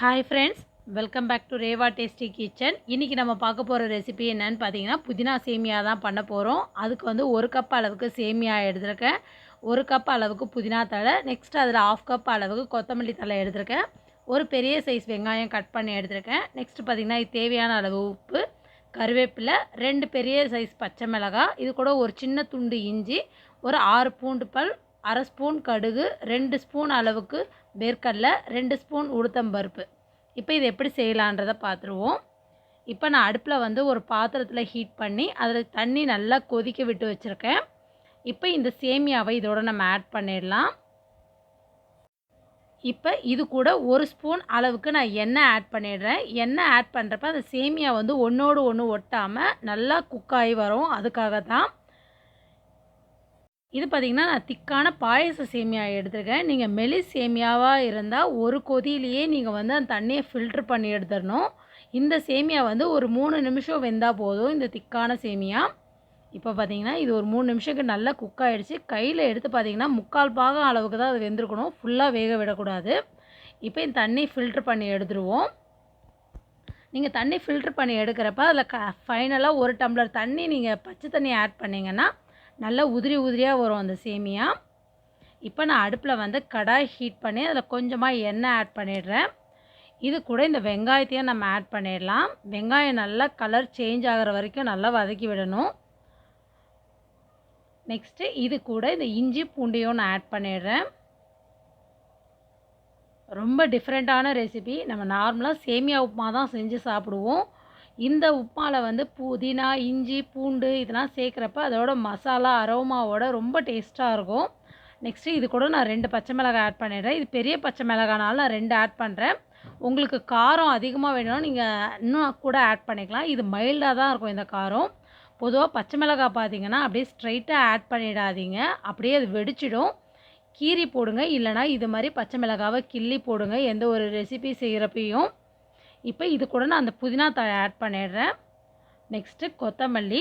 Hi friends, welcome back to Reva Tasty Kitchen. இன்னைக்கு நம்ம பார்க்க போற ரெசிபி என்னன்னு பாத்தீங்கன்னா புதினா சேமியா தான் பண்ண போறோம். அதுக்கு வந்து 1 கப் அளவுக்கு சேமியா எடுத்துர்க்கேன். 1 கப் அளவுக்கு புதினா தழை, நெக்ஸ்ட் அதுல 1/2 கப் அளவுக்கு கொத்தமல்லி தழை எடுத்துர்க்கேன். ஒரு பெரிய சைஸ் வெங்காயம் கட் பண்ணி எடுத்துர்க்கேன். நெக்ஸ்ட் பாத்தீங்கன்னா இது தேவையான அளவு உப்பு, கறிவேப்பிலை, 2 பெரிய சைஸ் பச்சை மிளகாய், இது கூட ஒரு சின்ன துண்டு இஞ்சி, ஒரு 6 பூண்டு பல், 1/2 ஸ்பூன் கடுகு, 2 ஸ்பூன் அளவுக்கு வேர்க்கடலை, 2 ஸ்பூன் உளுத்தம்பருப்பு. இப்போ இது எப்படி செய்யலான்றதை பார்த்துருவோம். இப்போ நான் அடுப்பில் வந்து ஒரு பாத்திரத்தில் ஹீட் பண்ணி அதில் தண்ணி நல்லா கொதிக்க விட்டு வச்சுருக்கேன். இப்போ இந்த சேமியாவை இதோட நம்ம ஆட் பண்ணிடலாம். இப்போ இது கூட 1 ஸ்பூன் அளவுக்கு நான் எண்ணெய் ஆட் பண்ணிடுறேன். எண்ணெய் ஆட் பண்ணுறப்ப அந்த சேமியா வந்து ஒன்றோடு ஒன்று ஒட்டாமல் நல்லா குக் ஆகி வரும், அதுக்காக தான். இது பார்த்திங்கன்னா நான் திக்கான பாயச சேமியா எடுத்துருக்கேன். நீங்கள் மெலிஸ் சேமியாவாக இருந்தால் ஒரு கொதியிலேயே நீங்கள் வந்து அந்த தண்ணியை ஃபில்ட்ரு பண்ணி எடுத்துடணும். இந்த சேமியா வந்து ஒரு 3 நிமிஷம் வெந்தால் போதும், இந்த திக்கான சேமியா. இப்போ பார்த்திங்கன்னா இது ஒரு 3 நிமிஷத்துக்கு நல்லா குக் ஆகிடுச்சு. கையில் எடுத்து பார்த்திங்கன்னா 3/4 பாகம் அளவுக்கு தான் அது வெந்திருக்கணும், ஃபுல்லாக வேக விடக்கூடாது. இப்போ இந்த தண்ணி ஃபில்ட்ரு பண்ணி எடுத்துருவோம். நீங்கள் தண்ணி ஃபில்ட்ரு பண்ணி எடுக்கிறப்ப அதில் ஃபைனலாக 1 டம்ளர் தண்ணி நீங்கள் பச்சை தண்ணி ஆட் பண்ணிங்கன்னா நல்லா உதிரி உதிரியாக வரும் அந்த சேமியா. இப்போ நான் அடுப்பில் வந்து கடாய் ஹீட் பண்ணி அதில் கொஞ்சமாக எண்ணெய் ஆட் பண்ணிடுறேன். இது கூட இந்த வெங்காயத்தையும் நம்ம ஆட் பண்ணிடலாம். வெங்காயம் நல்லா கலர் சேஞ்ச் ஆகிற வரைக்கும் நல்லா வதக்கி விடணும். நெக்ஸ்ட்டு இது கூட இந்த இஞ்சி பூண்டையும் நான் ஆட் பண்ணிடுறேன். ரொம்ப டிஃப்ரெண்ட்டான ரெசிபி. நம்ம நார்மலாக சேமியா உப்புமா தான் செஞ்சு சாப்பிடுவோம். இந்த உப்புமாவில் வந்து புதினா, இஞ்சி, பூண்டு இதெல்லாம் சேர்க்குறப்ப அதோட மசாலா அரோமாவோட ரொம்ப டேஸ்ட்டாக இருக்கும். நெக்ஸ்ட்டு இது கூட நான் 2 பச்சை மிளகாய் ஆட் பண்ணிடுறேன். இது பெரிய பச்சை மிளகானால நான் 2 ஆட் பண்ணுறேன். உங்களுக்கு காரம் அதிகமாக வேணும்னா நீங்கள் இன்னும் கூட ஆட் பண்ணிக்கலாம். இது மைல்டாக தான் இருக்கும் இந்த காரம். பொதுவாக பச்சை மிளகாய் பார்த்தீங்கன்னா அப்படியே ஸ்ட்ரைட்டாக ஆட் பண்ணிடாதீங்க, அப்படியே அது வெடிச்சிடும். கீரி போடுங்க, இல்லைனா இது மாதிரி பச்சை மிளகாவை கிள்ளி போடுங்க எந்த ஒரு ரெசிபி செய்கிறப்பையும். இப்போ இது கூட நான் அந்த புதினா தழை ஆட் பண்ணிடுறேன். நெக்ஸ்ட்டு கொத்தமல்லி.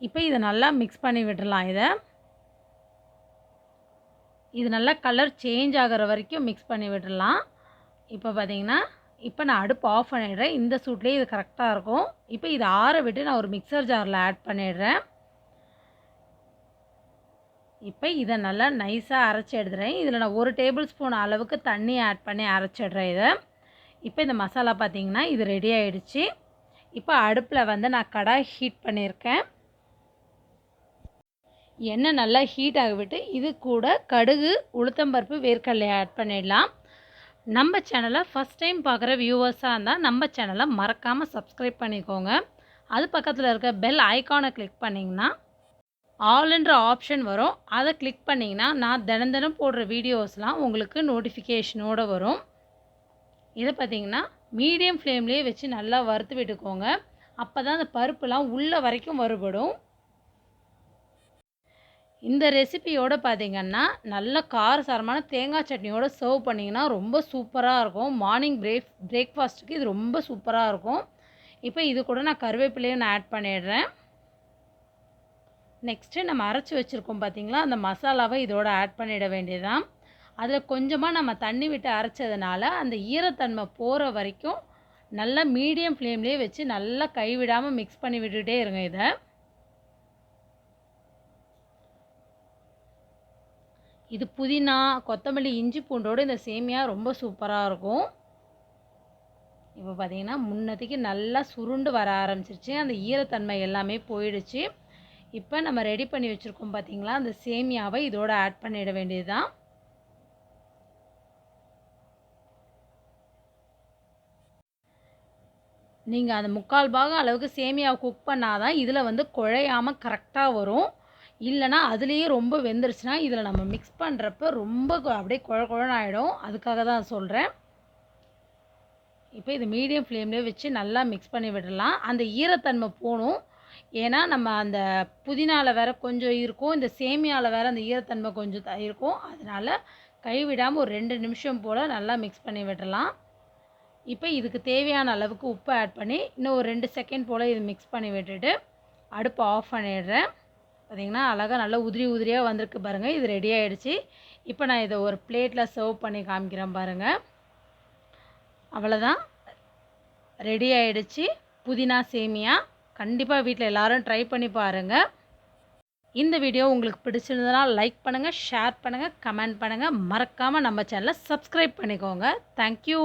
இப்போ இதை நல்லா மிக்ஸ் பண்ணி விடலாம். இது நல்லா கலர் சேஞ்ச் ஆகிற வரைக்கும் மிக்ஸ் பண்ணி விடலாம். இப்போ பார்த்தீங்கன்னா இப்போ நான் அடுப்பு ஆஃப் பண்ணிடுறேன். இந்த சூட்லேயே இது கரெக்டாக இருக்கும். இப்போ இதை ஆற விட்டு நான் ஒரு மிக்சர் ஜாரில் ஆட் பண்ணிடுறேன். இப்போ இதை நல்லா நைஸாக அரைச்சி எடுத்துகிறேன். இதில் நான் 1 டேபிள் ஸ்பூன் அளவுக்கு தண்ணி ஆட் பண்ணி அரைச்சிடுறேன் இதை. இப்போ இந்த மசாலா பார்த்திங்கன்னா இது ரெடி ஆகிடுச்சு. இப்போ அடுப்பில் வந்து நான் கடாய் ஹீட் பண்ணியிருக்கேன். எண்ணெய் நல்லா ஹீட் ஆகிவிட்டு இது கூட கடுகு, உளுத்தம்பருப்பு, வேர்க்கடலை ஆட் பண்ணிடலாம். நம்ம சேனலை ஃபஸ்ட் டைம் பார்க்குற வியூவர்ஸாக இருந்தால் நம்ம சேனலை மறக்காமல் சப்ஸ்கிரைப் பண்ணிக்கோங்க. அது பக்கத்தில் இருக்க பெல் ஐக்கானை கிளிக் பண்ணிங்கன்னா ஆல்ன்ற ஆப்ஷன் வரும். அதை கிளிக் பண்ணிங்கன்னா நான் தினம் போடுற வீடியோஸ்லாம் உங்களுக்கு நோட்டிஃபிகேஷனோடு வரும். இதை பார்த்திங்கன்னா மீடியம் ஃப்ளேம்லேயே வச்சு நல்லா வறுத்து விட்டுக்கோங்க. அப்போ தான் அந்த பருப்புலாம் உள்ள வரைக்கும் வறுபடும். இந்த ரெசிபியோடு பார்த்திங்கன்னா நல்ல காரசாரமான தேங்காய் சட்னியோடு சர்வ் பண்ணிங்கன்னா ரொம்ப சூப்பராக இருக்கும். மார்னிங் பிரேக்ஃபாஸ்ட்டுக்கு இது ரொம்ப சூப்பராக இருக்கும். இப்போ இது கூட நான் கருவேப்பிலையும் நான் ஆட் பண்ணிடுறேன். நெக்ஸ்ட்டு நம்ம அரைச்சி வச்சுருக்கோம் பார்த்திங்களா, அந்த மசாலாவை இதோட ஆட் பண்ணிட வேண்டியதுதான். அதில் கொஞ்சமாக நம்ம தண்ணி விட்டு அரைச்சதுனால அந்த ஈரத்தன்மை போகிற வரைக்கும் நல்லா மீடியம் ஃப்ளேம்லேயே வச்சு நல்லா கைவிடாமல் மிக்ஸ் பண்ணி விட்டுகிட்டே இருங்க. இது புதினா, கொத்தமல்லி, இஞ்சி பூண்டோடு இந்த சேமியா ரொம்ப சூப்பராக இருக்கும். இப்போ பார்த்திங்கன்னா முன்னத்துக்கு நல்லா சுருண்டு வர ஆரம்பிச்சிருச்சு, அந்த ஈரத்தன்மை எல்லாமே போயிடுச்சு. இப்போ நம்ம ரெடி பண்ணி வச்சுருக்கோம் பார்த்திங்களா, அந்த சேமியாவை இதோட ஆட் பண்ணிட வேண்டியது தான். நீங்கள் அந்த 3/4 பாகம் அளவுக்கு சேமியாவை குக் பண்ணால் தான் இதில் வந்து குழையாமல் கரெக்டாக வரும். இல்லைனா அதுலேயே ரொம்ப வெந்துருச்சுன்னா இதில் நம்ம மிக்ஸ் பண்ணுறப்ப ரொம்ப அப்படியே குழன்னு ஆகிடும். அதுக்காக தான் சொல்கிறேன். இப்போ இது மீடியம் ஃப்ளேம்லேயே வச்சு நல்லா மிக்ஸ் பண்ணி விடலாம். அந்த ஈரத்தன்மை போகணும். ஏன்னா நம்ம அந்த புதினாவில் வேறு கொஞ்சம் இருக்கும், இந்த சேமியாவில் வேறு அந்த ஈரத்தன்மை கொஞ்சம் இருக்கும். அதனால் கைவிடாமல் ஒரு 2 நிமிஷம் போல் நல்லா மிக்ஸ் பண்ணி விடலாம். இப்போ இதுக்கு தேவையான அளவுக்கு உப்பு ஆட் பண்ணி இன்னும் ஒரு 2 செகண்ட் போல் இது மிக்ஸ் பண்ணி விட்டுட்டு அடுப்பை ஆஃப் பண்ணிடுறேன். பார்த்திங்கன்னா அழகாக நல்லா உதிரி உதிரியாக வந்திருக்கு பாருங்கள். இது ரெடி ஆகிடுச்சு. இப்போ நான் இதை ஒரு பிளேட்டில் சர்வ் பண்ணி காமிக்கிறேன் பாருங்கள். அவ்வளோதான், ரெடி ஆகிடுச்சு புதினா சேமியா. கண்டிப்பாக வீட்டில் எல்லோரும் ட்ரை பண்ணி பாருங்கள். இந்த வீடியோ உங்களுக்கு பிடிச்சிருந்ததுனா லைக் பண்ணுங்கள், ஷேர் பண்ணுங்கள், கமெண்ட் பண்ணுங்கள். மறக்காமல் நம்ம சேனலை சப்ஸ்கிரைப் பண்ணிக்கோங்க. தேங்க்யூ.